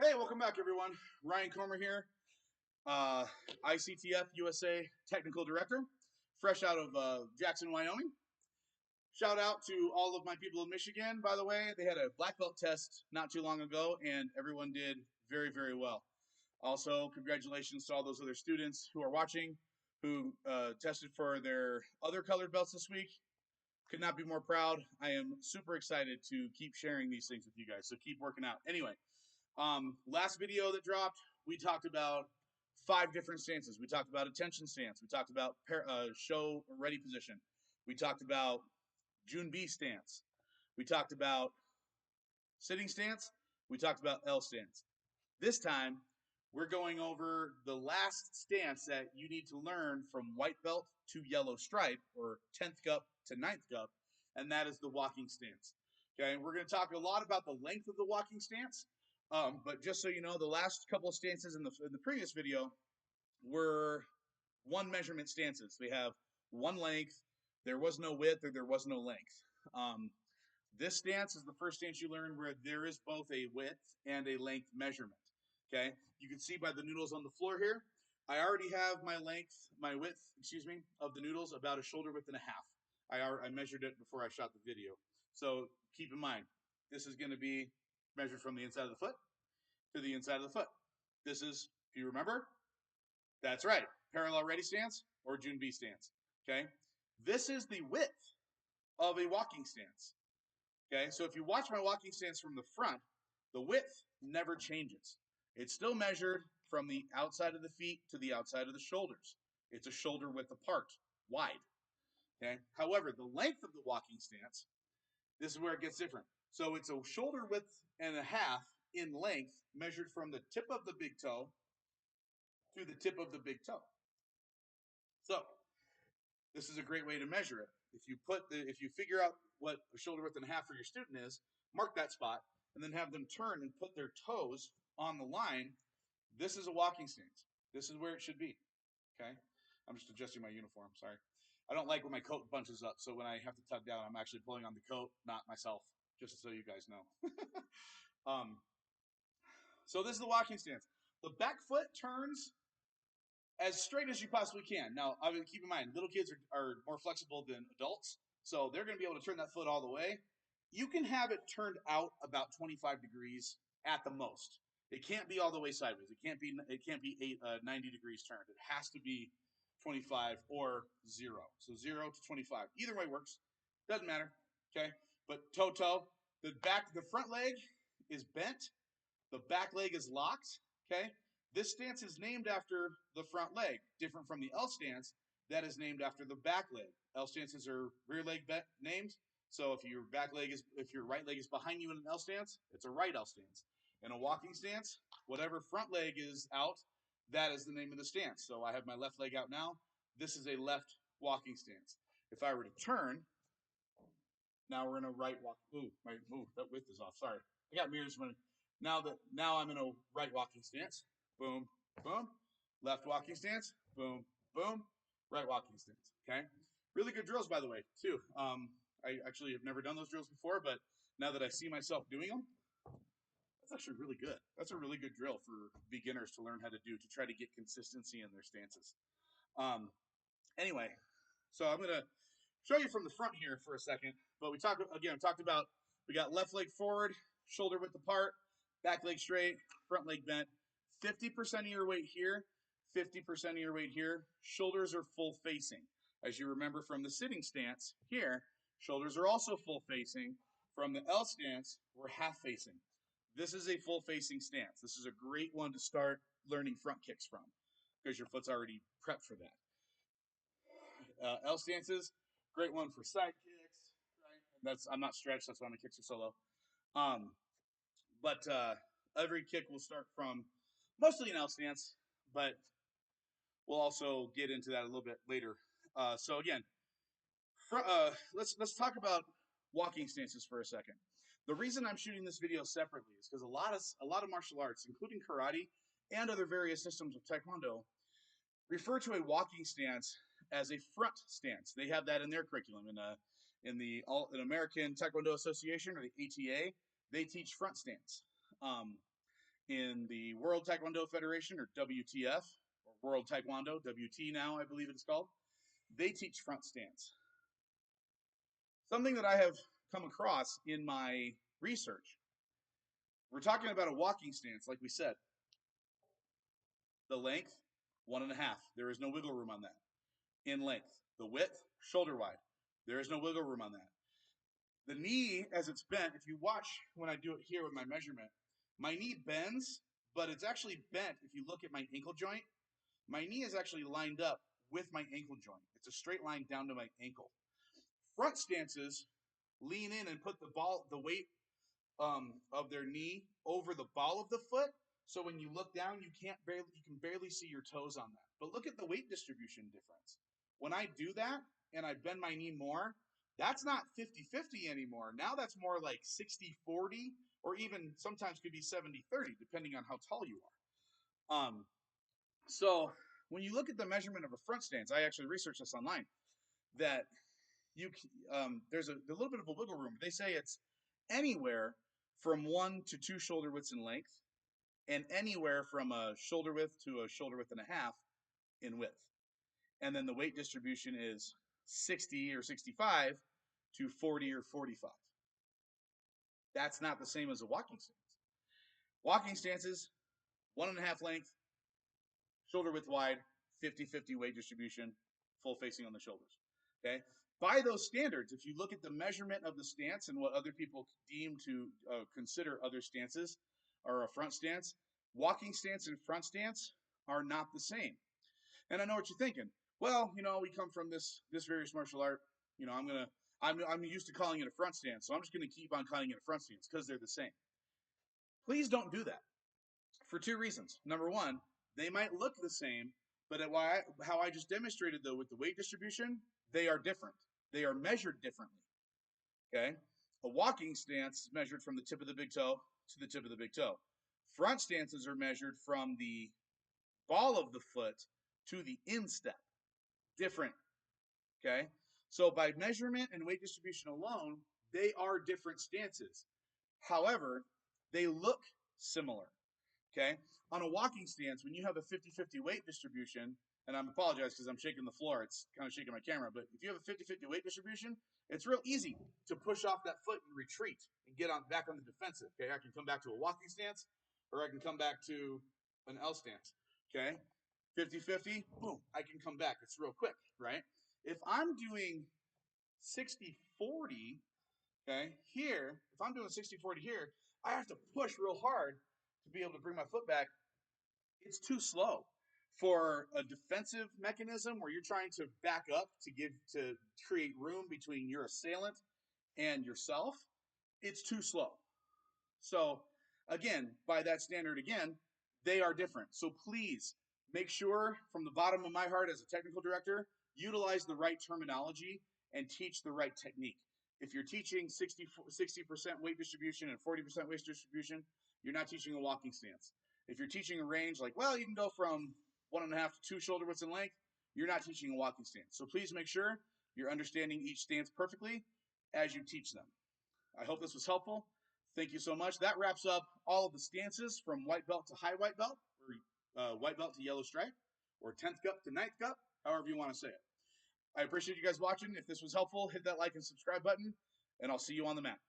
Hey, welcome back, everyone. Ryan Comer here, ICTF USA Technical Director, fresh out of Jackson, Wyoming. Shout out to all of my people in Michigan, by the way. They had a black belt test not too long ago, and everyone did very, very well. Also, congratulations to all those other students who are watching who tested for their other colored belts this week. Could not be more proud. I am super excited to keep sharing these things with you guys, so keep working out. Anyway, last video that dropped, we talked about 5 different stances. We talked about attention stance. We talked about show ready position. We talked about June B stance. We talked about sitting stance. We talked about L stance. This time, we're going over the last stance that you need to learn from white belt to yellow stripe, or 10th cup to 9th cup, and that is the walking stance. Okay, we're going to talk a lot about the length of the walking stance. But just so you know, the last couple of stances in the previous video were one measurement stances. We have one length, there was no width, or there was no length. This stance is the first stance you learn where there is both a width and a length measurement. Okay, you can see by the noodles on the floor here, I already have my width, of the noodles about a shoulder width and a half. I measured it before I shot the video. So keep in mind, this is going to be measured from the inside of the foot to the inside of the foot. This is, if you remember, that's right, parallel ready stance or June B stance. Okay, this is the width of a walking stance. Okay, so if you watch my walking stance from the front, the width never changes. It's still measured from the outside of the feet to the outside of the shoulders. It's a shoulder width apart, wide. Okay, however, the length of the walking stance, this is where it gets different. So it's a shoulder width and a half in length, measured from the tip of the big toe to the tip of the big toe. So this is a great way to measure it. If you figure out what a shoulder width and a half for your student is, mark that spot, and then have them turn and put their toes on the line. This is a walking stance. This is where it should be. Okay, I'm just adjusting my uniform. Sorry. I don't like when my coat bunches up, so when I have to tug down, I'm actually pulling on the coat, not myself, just so you guys know. So this is the walking stance. The back foot turns as straight as you possibly can. Now, I mean, keep in mind, little kids are more flexible than adults, so they're going to be able to turn that foot all the way. You can have it turned out about 25 degrees at the most. It can't be all the way sideways. It can't be 90 degrees turned. It has to be 25 or 0. So 0 to 25. Either way works. Doesn't matter. Okay. But toe, the front leg is bent. The back leg is locked. Okay. This stance is named after the front leg, different from the L stance that is named after the back leg. L stances are rear leg named. So if your right leg is behind you in an L stance, it's a right L stance. In a walking stance, whatever front leg is out, that is the name of the stance. So I have my left leg out now. This is a left walking stance. If I were to turn, now we're in a right walk. That width is off. Sorry, I got mirrors running. Now I'm in a right walking stance. Boom, boom. Left walking stance. Boom, boom. Right walking stance. Okay. Really good drills, by the way, too. I actually have never done those drills before, but now that I see myself doing them, that's actually really good. That's a really good drill for beginners to learn how to do to try to get consistency in their stances. Anyway, so I'm going to show you from the front here for a second. But we talked about, we got left leg forward, shoulder width apart, back leg straight, front leg bent. 50% of your weight here, 50% of your weight here. Shoulders are full facing. As you remember from the sitting stance here, shoulders are also full facing. From the L stance, we're half facing. This is a full facing stance. This is a great one to start learning front kicks from because your foot's already prepped for that. L stances, great one for side kicks, right? I'm not stretched, that's why my kicks are so low. But every kick will start from mostly an L stance, but we'll also get into that a little bit later. So again, let's talk about walking stances for a second. The reason I'm shooting this video separately is because a lot of martial arts, including karate and other various systems of Taekwondo, refer to a walking stance as a front stance. They have that in their curriculum. In the American Taekwondo Association, or the ATA, they teach front stance. in the World Taekwondo Federation, or WTF, or World Taekwondo, WT now, I believe it's called, they teach front stance. Something that I have come across in my research. We're talking about a walking stance, like we said. The length, 1.5. There is no wiggle room on that. In length. The width, shoulder wide. There is no wiggle room on that. The knee, as it's bent, if you watch when I do it here with my measurement, my knee bends, but it's actually bent. If you look at my ankle joint, my knee is actually lined up with my ankle joint. It's a straight line down to my ankle. Front stances lean in and put the weight of their knee over the ball of the foot. So when you look down, you can barely see your toes on that. But look at the weight distribution difference. When I do that and I bend my knee more, that's not 50-50 anymore. Now that's more like 60-40, or even sometimes could be 70-30, depending on how tall you are. So when you look at the measurement of a front stance, I actually researched this online, that there's a little bit of a wiggle room. They say it's anywhere from 1 to 2 shoulder widths in length, and anywhere from a shoulder width to a shoulder width and a half in width. And then the weight distribution is 60 or 65 to 40 or 45. That's not the same as a walking stance. Walking stances, 1.5 length, shoulder width wide, 50-50 weight distribution, full facing on the shoulders. Okay. By those standards, if you look at the measurement of the stance and what other people deem to consider other stances or a front stance, walking stance and front stance are not the same. And I know what you're thinking. Well, we come from this various martial art. I'm used to calling it a front stance, so I'm just going to keep on calling it a front stance because they're the same. Please don't do that for 2 reasons. Number one, they might look the same, but how I just demonstrated, though, with the weight distribution, they are different. They are measured differently. Okay? A walking stance is measured from the tip of the big toe to the tip of the big toe. Front stances are measured from the ball of the foot to the instep. Different. Okay? So by measurement and weight distribution alone, they are different stances. However, they look similar. Okay? On a walking stance, when you have a 50-50 weight distribution, and I apologize because I'm shaking the floor, it's kind of shaking my camera, but if you have a 50-50 weight distribution, it's real easy to push off that foot and retreat and get back on the defensive. Okay? I can come back to a walking stance, or I can come back to an L stance. Okay? 50-50, boom, I can come back. It's real quick, right? If I'm doing 60-40, okay, here, if I'm doing 60-40 here, I have to push real hard to be able to bring my foot back. It's too slow. For a defensive mechanism where you're trying to back up to create room between your assailant and yourself, it's too slow. So again, by that standard again, they are different. So please make sure, from the bottom of my heart as a technical director, utilize the right terminology and teach the right technique. If you're teaching 60% weight distribution and 40% weight distribution, you're not teaching a walking stance. If you're teaching a range like, well, you can go from 1.5 to 2 shoulder widths in length, you're not teaching a walking stance. So please make sure you're understanding each stance perfectly as you teach them. I hope this was helpful. Thank you so much. That wraps up all of the stances from white belt to high white belt, or white belt to yellow stripe, or 10th cup to 9th cup, however you want to say it. I appreciate you guys watching. If this was helpful, hit that like and subscribe button, and I'll see you on the mat.